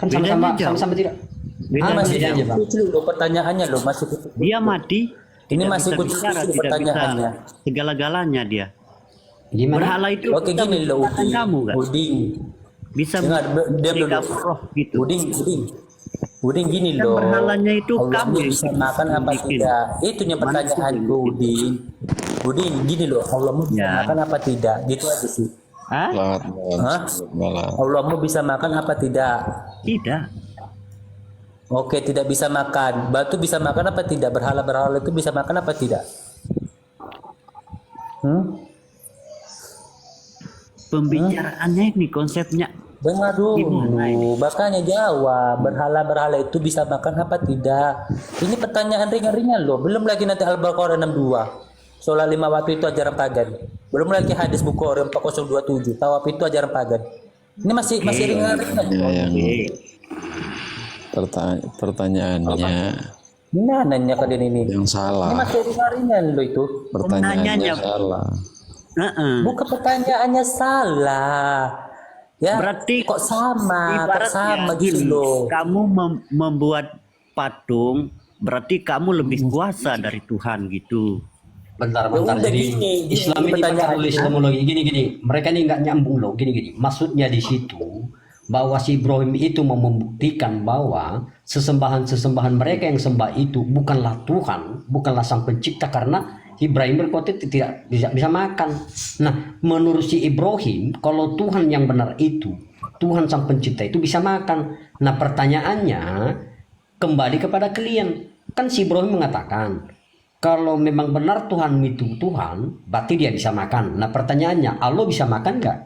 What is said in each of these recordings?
Kan sama-sama sama-sama tidak. Ini masih bedanya, Bang? kecil loh pertanyaannya loh, masih kecil. Dia mati. Ini tidak masih bisa kecil bicara, tidak pertanyaannya. bisa segala-galanya dia. Gimana? Berhala itu Oke bisa gini loh, menciptakan kamu kan? Uding. Bisa Dengar, diam dulu. memberikan roh gitu. Uding gini Kan loh. berhalanya itu Allah kamu yang bisa makan apa bikin. tidak? Itunya pertanyaanku, Uding. Uding, gini loh, Allah bisa Ya. makan apa tidak? Gitu aja sih. Hah? Selamat malam. Hah? Selamat malam. Allah bisa makan apa tidak? Tidak. Oke, tidak bisa makan. Batu bisa makan apa tidak? Berhala-berhala itu bisa makan apa tidak? Pembicaraannya ini konsepnya. Dengar dulu, Gimana ini? makanya jawab. Berhala-berhala itu bisa makan apa tidak? Ini pertanyaan ringan-ringan loh. Belum lagi nanti Al-Baqarah 62. Sholat 5 waktu itu ajaran pagan. Belum lagi hadis Bukhari 4027. Tawaf itu ajaran pagan. Ini masih ringan-ringan. Yang pertanyaannya Ini nanya kalian ini. yang Ini salah. masih ringan-ringan loh itu. Pertanyaannya Penanyanya. salah. Bukan pertanyaannya salah. Ya, Berarti kok sama ibaratnya gitu gini, loh. kamu membuat patung, berarti kamu lebih kuasa dari Tuhan gitu. Bentar. Ya udah, Jadi gini, Islam ini pertanyaannya. pakai Islamologi gini. Mereka ini nggak nyambung loh. Gini. Maksudnya di situ bahwa si Ibrahim itu mau membuktikan bahwa sesembahan mereka yang sembah itu bukanlah Tuhan, bukanlah Sang Pencipta, karena Ibrahim berkata tidak bisa makan. Nah, menurut si Ibrahim, kalau Tuhan yang benar itu, Tuhan Sang Pencipta itu bisa makan. Nah, pertanyaannya kembali kepada kalian. Kan si Ibrahim mengatakan, kalau memang benar Tuhan itu Tuhan, berarti dia bisa makan. Nah, pertanyaannya, Allah bisa makan nggak?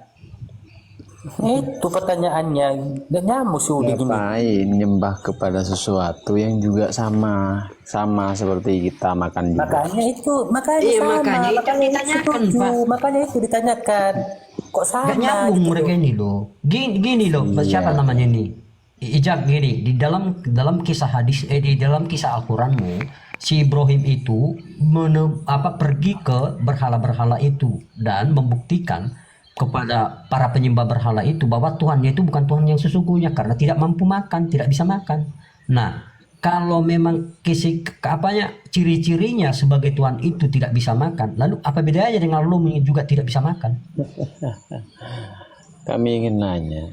Itu pertanyaannya. Gak nyamuk sih udah gini. Ngapain nyembah kepada sesuatu yang juga sama seperti kita makan juga. Makanya Iya, sama. makanya itu ditanyakan, setuju. Pak. Makanya itu ditanyakan. Kok sama? Gak nyambung gitu mereka loh. ini loh. Gini loh, Iya. siapa namanya ini? Ijak gini, di dalam kisah hadis, di dalam kisah Al-Quranmu, si Ibrahim itu pergi ke berhala-berhala itu dan membuktikan kepada para penyembah berhala itu bahwa Tuhannya itu bukan Tuhan yang sesungguhnya karena tidak mampu makan, tidak bisa makan. Nah, kalau memang ciri-cirinya sebagai Tuhan itu tidak bisa makan, lalu apa bedanya dengan Allah yang juga tidak bisa makan? Kami ingin nanya.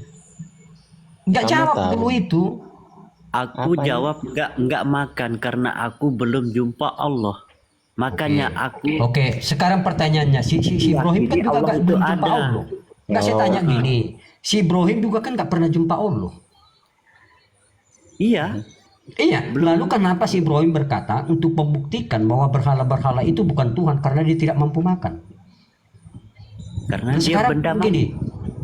Nggak Kamu jawab tahu. dulu itu. Aku Apa jawab nggak makan karena aku belum jumpa Allah. Makanya aku Oke, sekarang pertanyaannya si Ibrahim kan jadi juga Allah nggak itu belum jumpa ada. Allah. Nggak, saya tanya gini, si Ibrahim juga kan nggak pernah jumpa Allah. iya. Iya, lalu kenapa si Ibrahim berkata untuk membuktikan bahwa berhala-berhala itu bukan Tuhan karena dia tidak mampu makan? Karena Nah, dia sekarang benda mati. gini,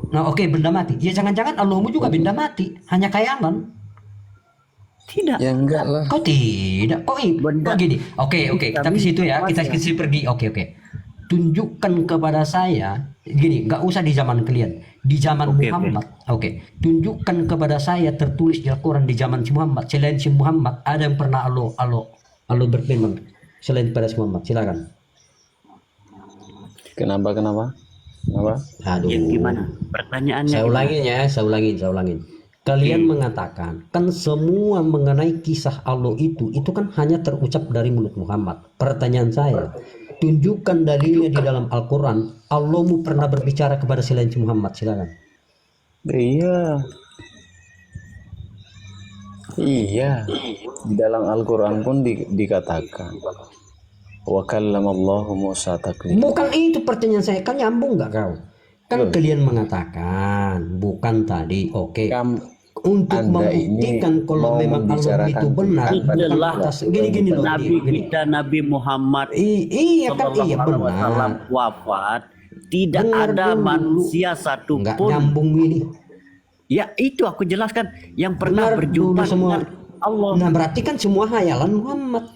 nah oke, benda mati. Ya jangan-jangan Allahmu juga benda mati, hanya khayalan. Tidak. Ya enggak lah. Kok tidak? Kok Benda. gini? Oke, kita ke situ ya. Kita ke situ pergi. Oke. Tunjukkan kepada saya, gini, nggak usah di zaman kalian, di zaman Oke. Muhammad. Oke, tunjukkan kepada saya tertulis di Al-Quran di zaman si Muhammad. Selain si Muhammad, ada yang pernah Allah berfirman selain pada si Muhammad. Silakan. Kenapa? Aduh. Ya, gimana? Pertanyaannya Saya gimana? ulangin ya, saya ulangin. Kalian mengatakan kan semua mengenai kisah Allah itu kan hanya terucap dari mulut Muhammad. Pertanyaan saya, tunjukkan dalilnya di dalam Al-Quran. Allahmu pernah berbicara kepada selain Muhammad. Silakan. Iya. Di dalam Al-Quran pun dikatakan. Wa kallamallahu Musa taklima. Bukan itu pertanyaan saya, kan nyambung nggak kau? Kan kalian mengatakan bukan tadi. Oke. Untuk Anda ini membuktikan kalau mau memang Allah membicarakan itu benar, Tuhan bukan adalah atas gini loh. Nabi Gini. kita Nabi Muhammad Iya kan, iya SAW benar. wafat, tidak Dengar ada dulu. manusia Nggak satupun. nyambung ini. Ya itu aku jelaskan yang pernah Benar berjumpa dulu semua. dengan Allah. Nah berarti kan semua hayalan Muhammad.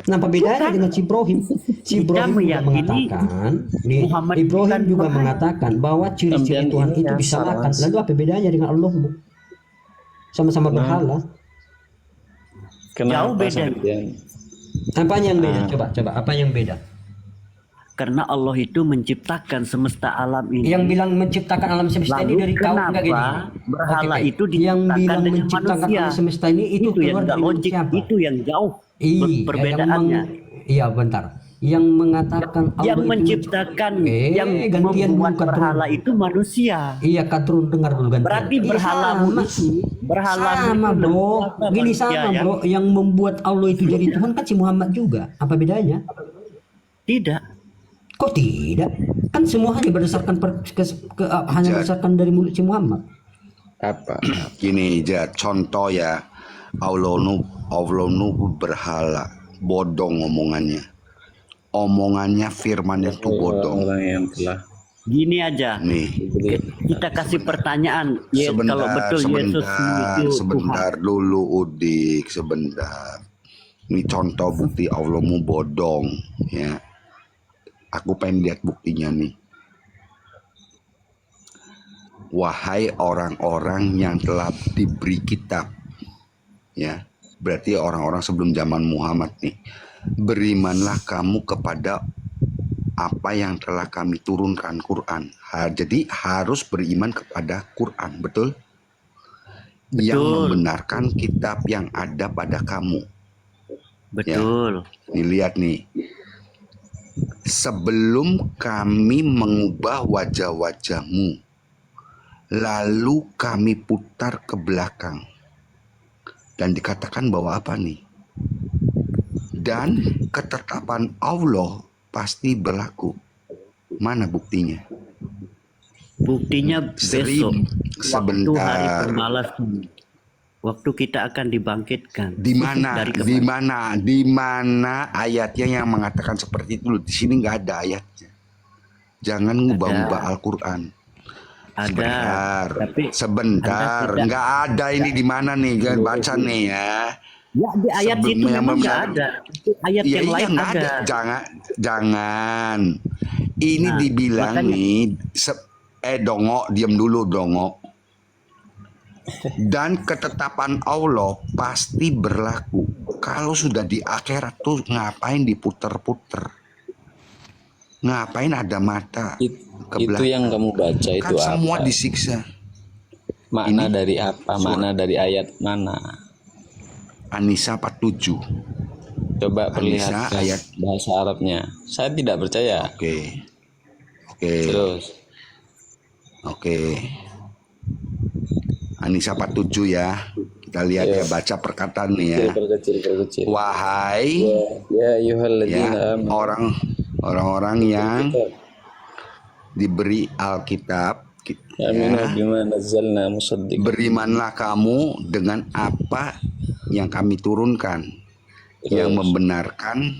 Nah bedanya dengan si Ibrahim? Si Ibrahim juga meyakini mengatakan, nih, Muhammad Ibrahim bukan juga Tuhan. mengatakan bahwa ciri-ciri Sampean Tuhan ini itu bisa nyasar, makan. Mas. Lalu apa bedanya dengan Allahmu? Sama-sama berhala. Kenapa Jauh beda. sampean? Apa yang beda? Coba apa yang beda? Karena Allah itu menciptakan semesta alam ini. Yang bilang menciptakan alam semesta ini Lalu dari kaum enggak gini. kenapa berhala Oke. itu Yang diciptakan bilang dengan menciptakan manusia? alam semesta ini itu Itu yang keluar nggak dari mulut logik, siapa? itu yang jauh Iya, perbedaannya. iya bentar. Yang mengatakan Allah Yang itu menciptakan, yang gantian dulu membuat Katrun. berhala itu manusia. Iya, Katrun dengar dulu gantian. Berarti berhalamu itu, berhalamu sama itu bro, apa gini manusia, sama ya? bro, yang membuat Allah itu jadi Tuhan kan si Muhammad juga. Apa bedanya? Tidak. Kok tidak? Kan semua hanya berdasarkan hanya berdasarkan dari mulut si Muhammad. Apa? Gini aja contoh ya, Allah nu berhala, bodong omongannya firmannya itu bodong. Orang yang telah Gini aja, Nih, kita kasih pertanyaan. Ya, kalau betul Yesus itu sebentar dulu Udik, sebentar. Ini contoh bukti Allahmu bodong, ya. Aku pengen lihat buktinya nih. Wahai orang-orang yang telah diberi kitab, ya, berarti orang-orang sebelum zaman Muhammad nih, berimanlah kamu kepada apa yang telah kami turunkan, Quran. Jadi harus beriman kepada Quran, betul? Yang membenarkan kitab yang ada pada kamu. betul. Nih lihat nih. Sebelum kami mengubah wajah-wajahmu, lalu kami putar ke belakang. Dan dikatakan bahwa apa nih? Dan ketetapan Allah pasti berlaku. Mana buktinya? Buktinya besok, waktu hari Sebentar. pembalasan, waktu kita akan dibangkitkan. Di mana? Dari Di mana? Di mana ayatnya yang mengatakan seperti itu? Di sini nggak ada ayatnya. Jangan ngubah-ubah Al-Quran. Ada, Sebentar, tapi sebentar. Anda tidak- Nggak ada ini di mana nih? Jangan baca nih ya. ya di ayat Sebelum itu yang memang nggak membesar- ada. Itu ayat Iya, yang lain nggak ada. Jangan. Ini Nah, dibilang makanya- nih. Dongo, diam dulu Dongo. Dan ketetapan Allah pasti berlaku. Kalau sudah di akhirat tuh ngapain diputer-puter? Ngapain ada mata ke itu belakang? yang kamu baca itu Kan semua apa? disiksa. Makna ini dari apa? Makna dari ayat mana? An-Nisa 47. Coba An-Nisa perlihatkan ayat. bahasa Arabnya. Saya tidak percaya. Oke. Terus Oke. An-Nisa 47 ya. Kita lihat ya, baca perkataan nih ya. perkecil. Wahai Ya ya ayyuhalladzina amanu. orang-orang yang diberi Alkitab, Aminu ya, bima nazzalna musaddiq. berimanlah kamu dengan apa yang kami turunkan, yang membenarkan